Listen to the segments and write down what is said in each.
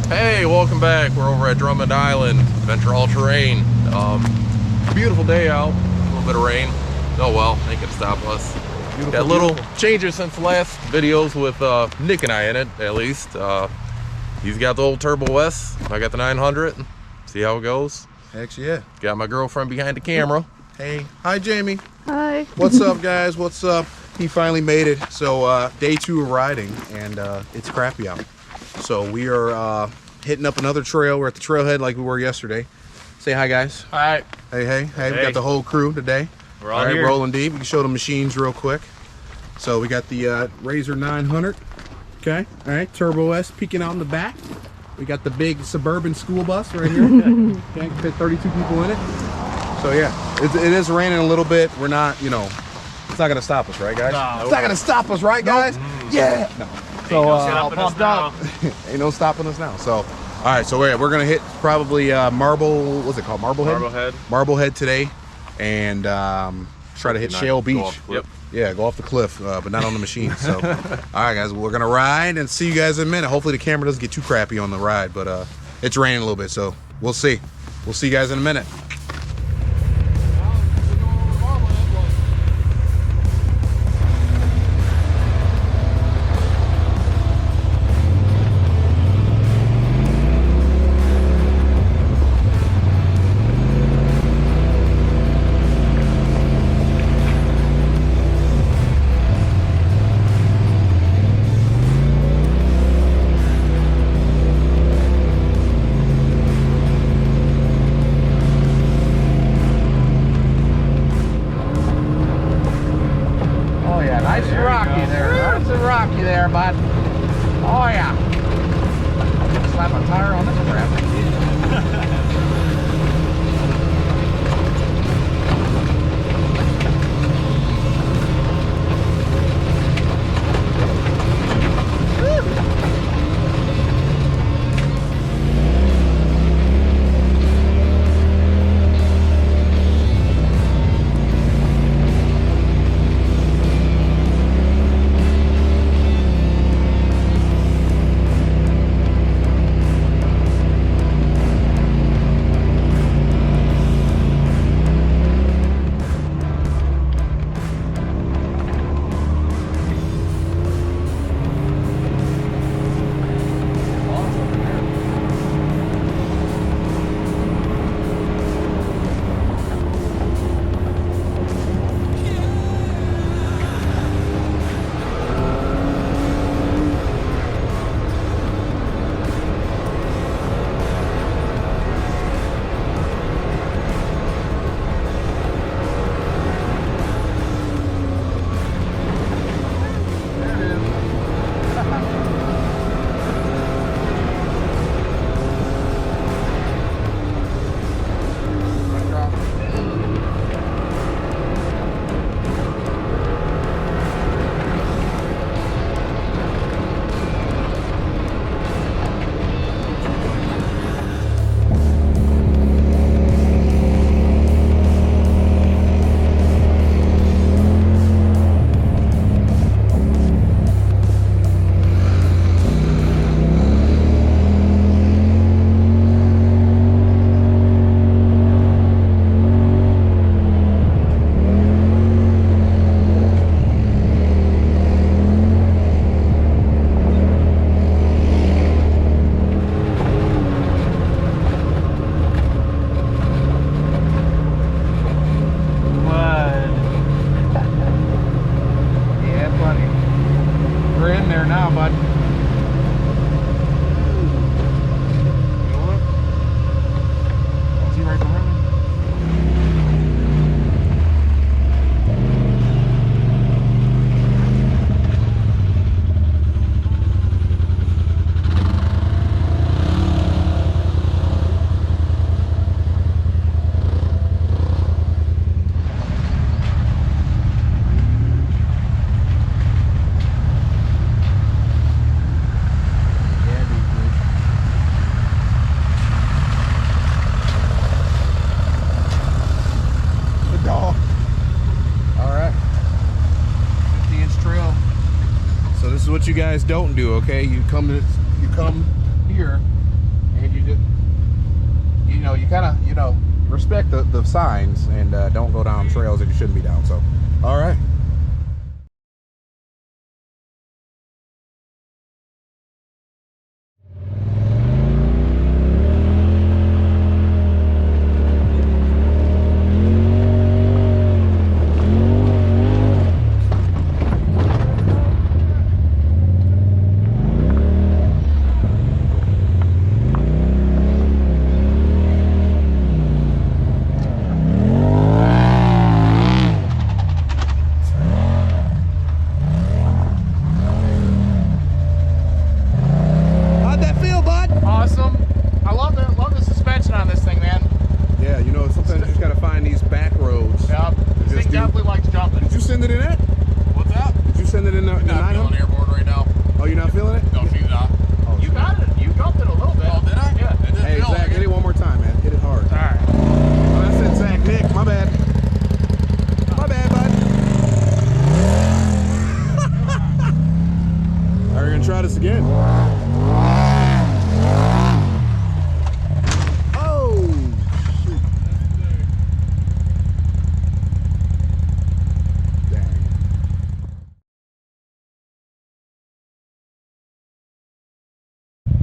Hey, welcome back. We're over at Drummond Island, Adventure All-Terrain. Beautiful day out, a little bit of rain. Oh well, ain't gonna stop us. Beautiful, Got little beautiful changes since the last videos with Nick and I in it, at least. He's got the old Turbo S, I got the 900. See how it goes. Heck yeah. Got my girlfriend behind the camera. Hey, hi Jamie. Hi. What's up, guys? What's up? He finally made it. So day 2 of riding, and it's crappy out. So we are hitting up another trail. We're at the trailhead like we were yesterday. Say hi, guys. Hi. Hey. We got the whole crew today. We're all here. Rolling deep. We can show the machines real quick. So we got the RZR 900. Okay. All right. Turbo S peeking out in the back. We got the big suburban school bus right here. Okay, fit 32 people in it. So yeah, it is raining a little bit. We're not, you know, it's not gonna stop us, right, guys? No. It's not gonna stop us, right, guys? Nope. Yeah. No. So Stopping us now. ain't no stopping us now. So, all right. So we're gonna hit probably Marble. What's it called? Marblehead. Marblehead today, and try to hit Shale Beach. Yep. Yeah, go off the cliff, but not on the machine. So, all right, guys, we're gonna ride and see you guys in a minute. Hopefully, the camera doesn't get too crappy on the ride, but it's raining a little bit, so we'll see. We'll see you guys in a minute. Nice and rocky there. Nice and rocky there, bud. Oh yeah. Slap a tire on this crap. is what you guys don't do, okay? You come here and you just, you kind of, respect the signs and don't go down trails that you shouldn't be down. So, all right.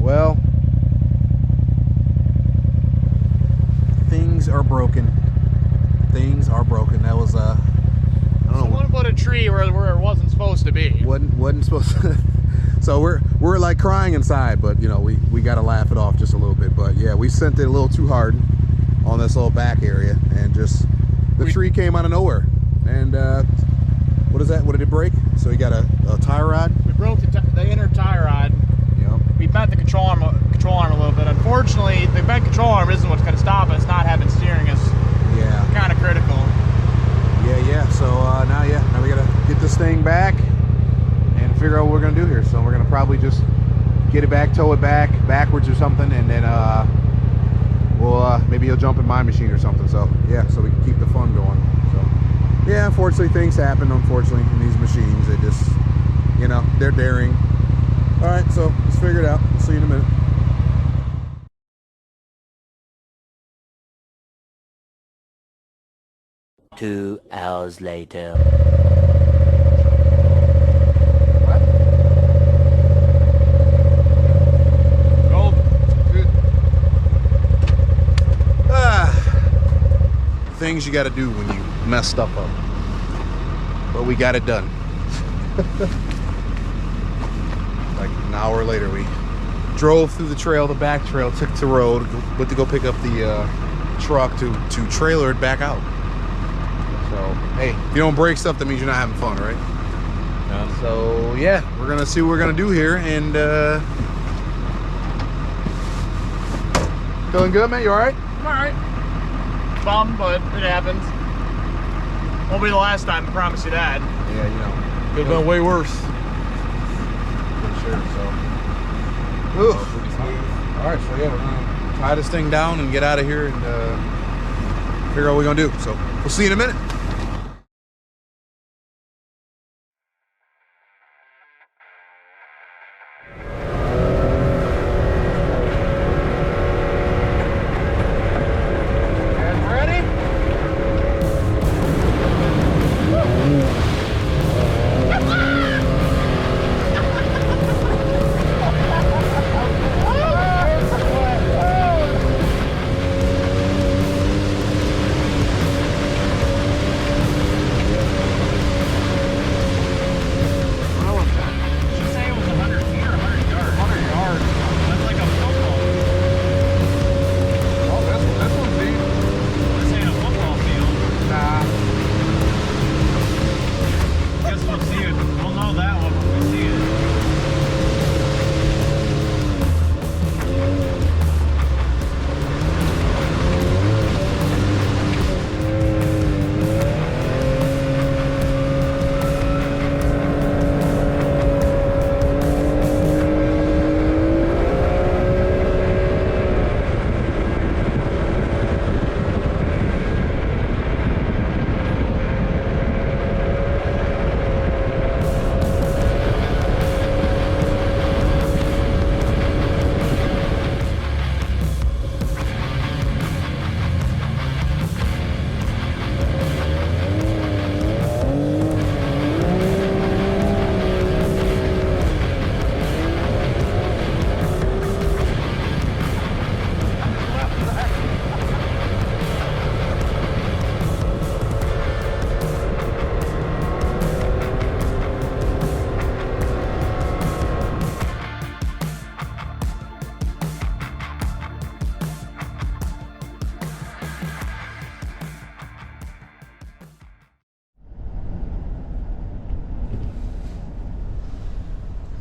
Well, things are broken. Things are broken. That was I don't know. Someone put a tree where it wasn't supposed to be. Wasn't supposed to. So we're like crying inside, but we got to laugh it off just a little bit. But yeah, we sent it a little too hard on this little back area, and just the tree came out of nowhere. And what is that? What did it break? So we got a tie rod. We broke the inner tie rod. We bent the control arm a little bit. Unfortunately, the bent control arm isn't what's going to stop us. Not having steering is kind of critical. Yeah. So now we got to get this thing back and figure out what we're going to do here. So we're going to probably just get it back, tow it backwards or something, and then we'll maybe he'll jump in my machine or something. So yeah, so we can keep the fun going. So yeah, unfortunately things happen. Unfortunately in these machines, they just they're daring. All right, so let's figure it out. See you in a minute. Two hours later. Things you got to do when you mess stuff up. But we got it done. Like an hour later, we drove through the trail, the back trail, took the road, went to go pick up the truck to trailer it back out. So, hey, if you don't break stuff, that means you're not having fun, right? Yeah. So, yeah, we're going to see what we're going to do here. And, feeling good, man? You all right? I'm all right. Bummed, but it happens. Won't be the last time, I promise you that. Yeah, Could have been way worse. Sure, so. All right, so yeah, we're gonna tie this thing down and get out of here and figure out what we're gonna do. So we'll see you in a minute.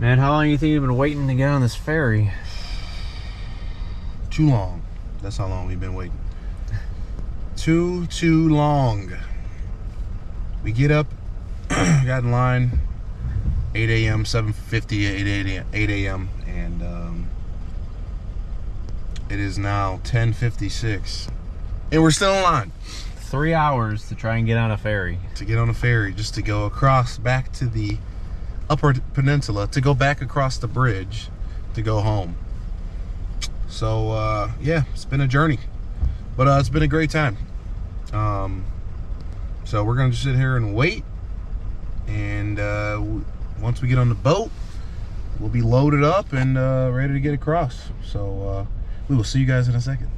Man, how long do you think you've been waiting to get on this ferry? Too long. That's how long we've been waiting. Too long. We get up, got in line, 8 a.m., 7:50, 8 a.m., and it is now 10:56, and we're still in line. 3 hours to try and get on a ferry. To get on a ferry, just to go across back to the upper peninsula, to go back across the bridge, to go home. So, yeah, it's been a journey, but it's been a great time. So we're gonna just sit here and wait, and once we get on the boat, we'll be loaded up and ready to get across. So we will see you guys in a second.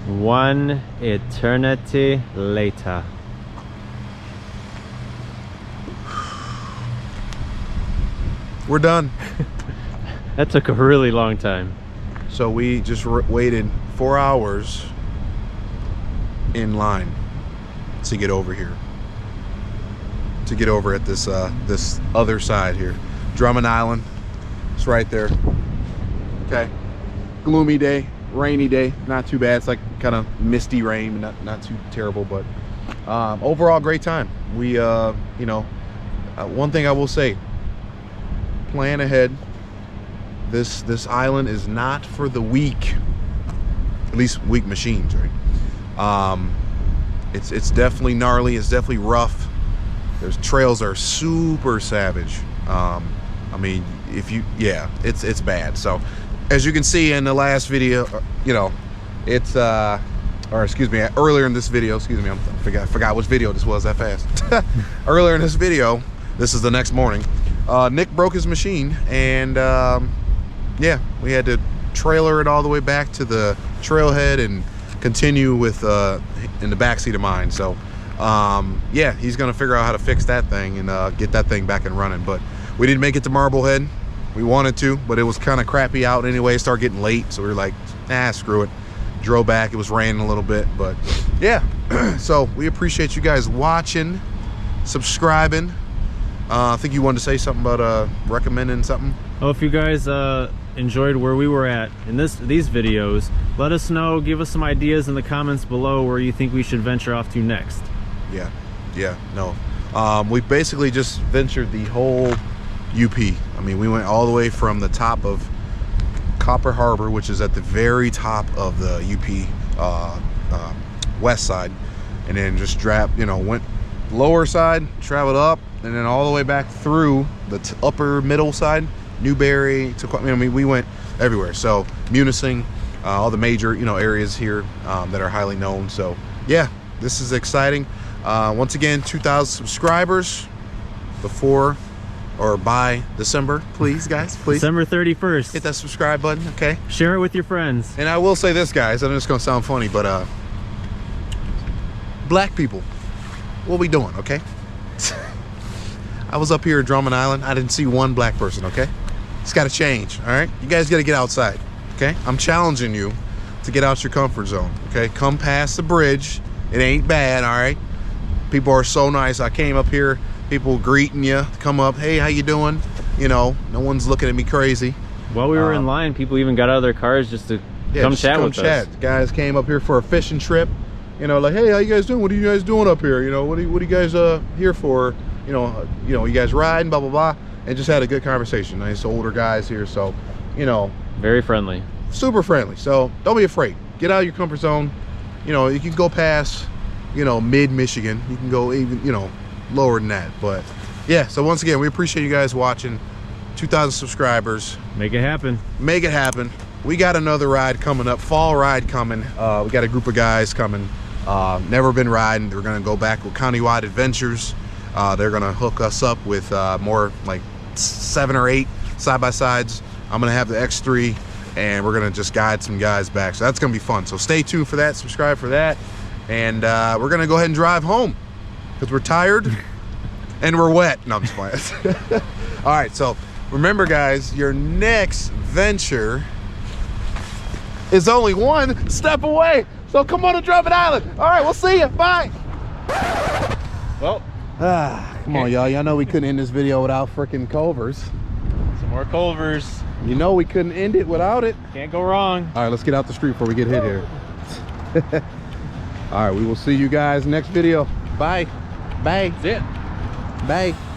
One eternity later. We're done. That took a really long time. So we just waited 4 hours in line to get over here. To get over at this this other side here. Drummond Island. It's right there. Okay. Gloomy day, rainy day, not too bad. It's like kind of misty rain, not too terrible, but overall great time. We you know, one thing I will say, plan ahead. This island is not for the weak, at least weak machines, right? It's definitely gnarly, it's definitely rough. There's trails are super savage. I mean, it's bad. So as you can see in the last video, you know, it's or excuse me, earlier in this video, excuse me, I forgot which video this was that fast. Earlier in this video, this is the next morning, Nick broke his machine, and yeah, we had to trailer it all the way back to the trailhead and continue with in the backseat of mine. So yeah, he's gonna figure out how to fix that thing and get that thing back and running. But we didn't make it to Marblehead. We wanted to, but it was kind of crappy out anyway. It started getting late, so we were like, nah, screw it. Drove back. It was raining a little bit, but yeah. So we appreciate you guys watching, subscribing. I think you wanted to say something about recommending something. Oh, if you guys enjoyed where we were at in these videos, let us know. Give us some ideas in the comments below where you think we should venture off to next. Yeah, no. We basically just ventured the whole UP. I mean, we went all the way from the top of Copper Harbor, which is at the very top of the UP west side, and then just went lower side, traveled up, and then all the way back through the upper middle side, Newberry to, I mean, we went everywhere. So Munising, all the major areas here that are highly known. So yeah, this is exciting. Once again, 2,000 subscribers before or by December, please, guys, please. December 31st. Hit that subscribe button, okay? Share it with your friends. And I will say this, guys, I know it's gonna sound funny, but black people, what we doing, okay? I was up here at Drummond Island. I didn't see one black person, okay? It's gotta change, all right? You guys gotta get outside, okay? I'm challenging you to get out your comfort zone, okay? Come past the bridge. It ain't bad, all right? People are so nice. I came up here, people greeting you, come up, hey, how you doing? You know, no one's looking at me crazy. While we were in line, people even got out of their cars just to come chat with us. Guys came up here for a fishing trip, like, hey, how you guys doing? What are you guys doing up here? What are you guys here for? You guys riding, blah blah blah, and just had a good conversation. Nice older guys here, so very friendly, super friendly. So don't be afraid. Get out of your comfort zone. You can go past mid-Michigan. You can go even lower than that. But yeah, so once again, we appreciate you guys watching. 2,000 subscribers. Make it happen. Make it happen. We got another ride coming up, fall ride coming. We got a group of guys coming, never been riding. They're gonna go back with Countywide Adventures. They're gonna hook us up with more like 7 or 8 side-by-sides. I'm gonna have the X3, and we're gonna just guide some guys back. So that's gonna be fun. So stay tuned for that, subscribe for that. And we're gonna go ahead and drive home because we're tired and we're wet. No, I'm just playing. All right, so remember guys, your next venture is only one step away. So come on to Drummond Island. All right, we'll see you. Bye. Well, come on, y'all. Y'all know we couldn't end this video without freaking Culvers. some more Culvers. You know we couldn't end it without it. Can't go wrong. All right, let's get out the street before we get hit here. All right, we will see you guys next video. Bye. Bye. That's it. Bye.